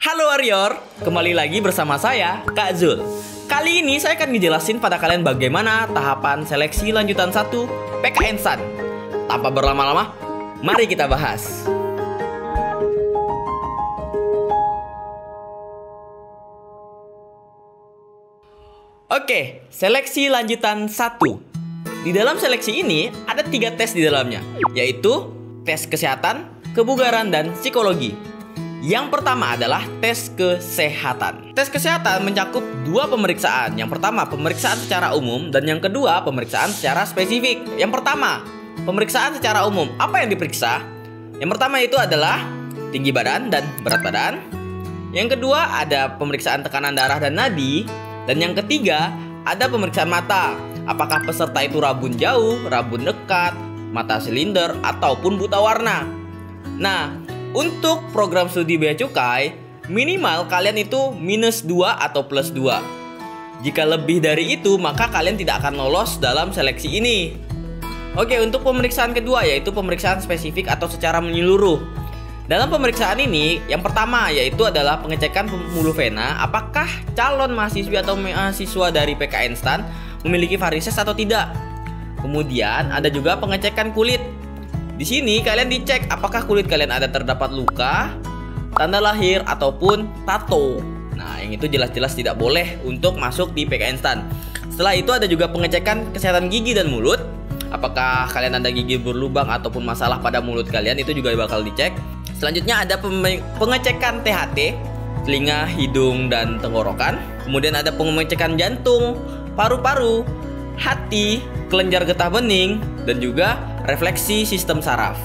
Halo Warrior, kembali lagi bersama saya, Kak Zul. Kali ini saya akan ngejelasin pada kalian bagaimana tahapan seleksi lanjutan 1 PKN STAN. Tanpa berlama-lama, mari kita bahas. Oke, seleksi lanjutan 1. Di dalam seleksi ini ada 3 tes di dalamnya, yaitu tes kesehatan, kebugaran, dan psikologi. Yang pertama adalah tes kesehatan. Tes kesehatan mencakup 2 pemeriksaan. Yang pertama, pemeriksaan secara umum, dan yang kedua, pemeriksaan secara spesifik. Yang pertama, pemeriksaan secara umum. Apa yang diperiksa? Yang pertama itu adalah tinggi badan dan berat badan. Yang kedua, ada pemeriksaan tekanan darah dan nadi. Dan yang ketiga, ada pemeriksaan mata. Apakah peserta itu rabun jauh, rabun dekat, mata silinder, ataupun buta warna. Nah, untuk program studi Bea Cukai, minimal kalian itu -2 atau +2. Jika lebih dari itu, maka kalian tidak akan lolos dalam seleksi ini. Oke, untuk pemeriksaan kedua yaitu pemeriksaan spesifik atau secara menyeluruh. Dalam pemeriksaan ini, yang pertama yaitu adalah pengecekan pembuluh vena, apakah calon mahasiswi atau mahasiswa dari PKN STAN memiliki varises atau tidak. Kemudian ada juga pengecekan kulit. Di sini kalian dicek apakah kulit kalian ada terdapat luka, tanda lahir, ataupun tato. Nah, yang itu jelas-jelas tidak boleh untuk masuk di PKN STAN. Setelah itu ada juga pengecekan kesehatan gigi dan mulut. Apakah kalian ada gigi berlubang ataupun masalah pada mulut kalian, itu juga bakal dicek. Selanjutnya ada pengecekan THT, telinga, hidung, dan tenggorokan. Kemudian ada pengecekan jantung, paru-paru, hati, kelenjar getah bening, dan juga refleksi sistem saraf.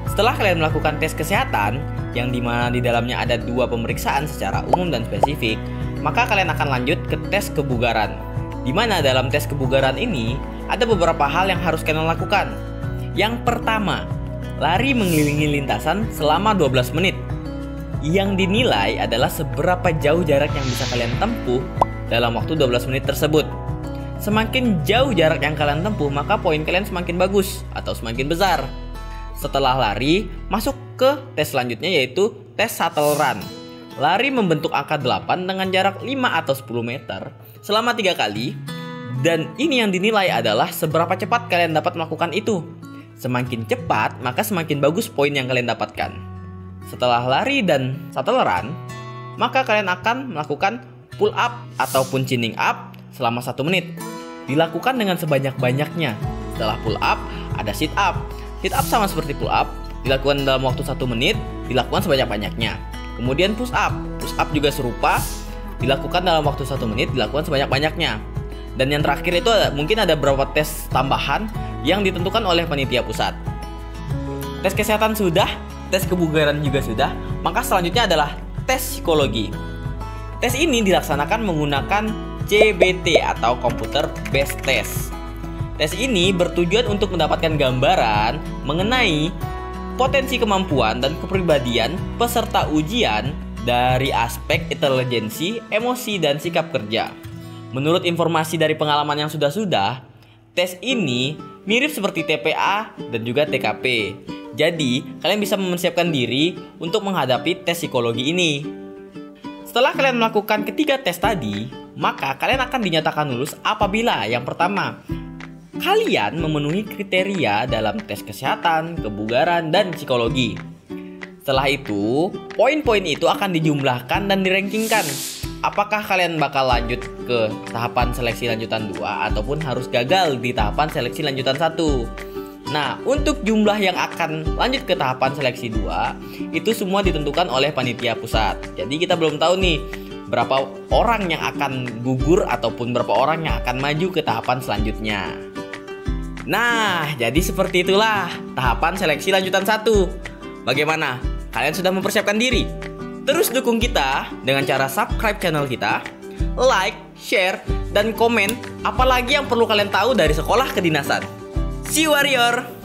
Setelah kalian melakukan tes kesehatan, yang dimana di dalamnya ada 2 pemeriksaan secara umum dan spesifik, maka kalian akan lanjut ke tes kebugaran. Dimana dalam tes kebugaran ini, ada beberapa hal yang harus kalian lakukan. Yang pertama, lari mengelilingi lintasan selama 12 menit. Yang dinilai adalah seberapa jauh jarak yang bisa kalian tempuh dalam waktu 12 menit tersebut. Semakin jauh jarak yang kalian tempuh, maka poin kalian semakin bagus atau semakin besar. Setelah lari, masuk ke tes selanjutnya yaitu tes shuttle run. Lari membentuk angka 8 dengan jarak 5 atau 10 meter selama 3 kali. Dan ini yang dinilai adalah seberapa cepat kalian dapat melakukan itu. Semakin cepat, maka semakin bagus poin yang kalian dapatkan. Setelah lari dan shuttle run, maka kalian akan melakukan pull up ataupun chinning up selama 1 menit. Dilakukan dengan sebanyak-banyaknya. Setelah pull up, ada sit up. Sit up sama seperti pull up, dilakukan dalam waktu 1 menit, dilakukan sebanyak-banyaknya. Kemudian push up. Push up juga serupa, dilakukan dalam waktu 1 menit, dilakukan sebanyak-banyaknya. Dan yang terakhir itu mungkin ada beberapa tes tambahan yang ditentukan oleh panitia pusat. Tes kesehatan sudah, tes kebugaran juga sudah, maka selanjutnya adalah tes psikologi. Tes ini dilaksanakan menggunakan CBT atau Computer Based Test. Tes ini bertujuan untuk mendapatkan gambaran mengenai potensi kemampuan dan kepribadian peserta ujian dari aspek intelijensi, emosi, dan sikap kerja. Menurut informasi dari pengalaman yang sudah-sudah, tes ini mirip seperti TPA dan juga TKP. Jadi, kalian bisa mempersiapkan diri untuk menghadapi tes psikologi ini. Setelah kalian melakukan ketiga tes tadi, maka kalian akan dinyatakan lulus apabila yang pertama, kalian memenuhi kriteria dalam tes kesehatan, kebugaran, dan psikologi. Setelah itu, poin-poin itu akan dijumlahkan dan dirankingkan. Apakah kalian bakal lanjut ke tahapan seleksi lanjutan 2 ataupun harus gagal di tahapan seleksi lanjutan 1. Nah, untuk jumlah yang akan lanjut ke tahapan seleksi 2, itu semua ditentukan oleh panitia pusat. Jadi kita belum tahu nih berapa orang yang akan gugur ataupun berapa orang yang akan maju ke tahapan selanjutnya. Nah, jadi seperti itulah tahapan seleksi lanjutan 1. Bagaimana? Kalian sudah mempersiapkan diri? Terus dukung kita dengan cara subscribe channel kita, like, share, dan komen apalagi yang perlu kalian tahu dari sekolah kedinasan. See you Warrior!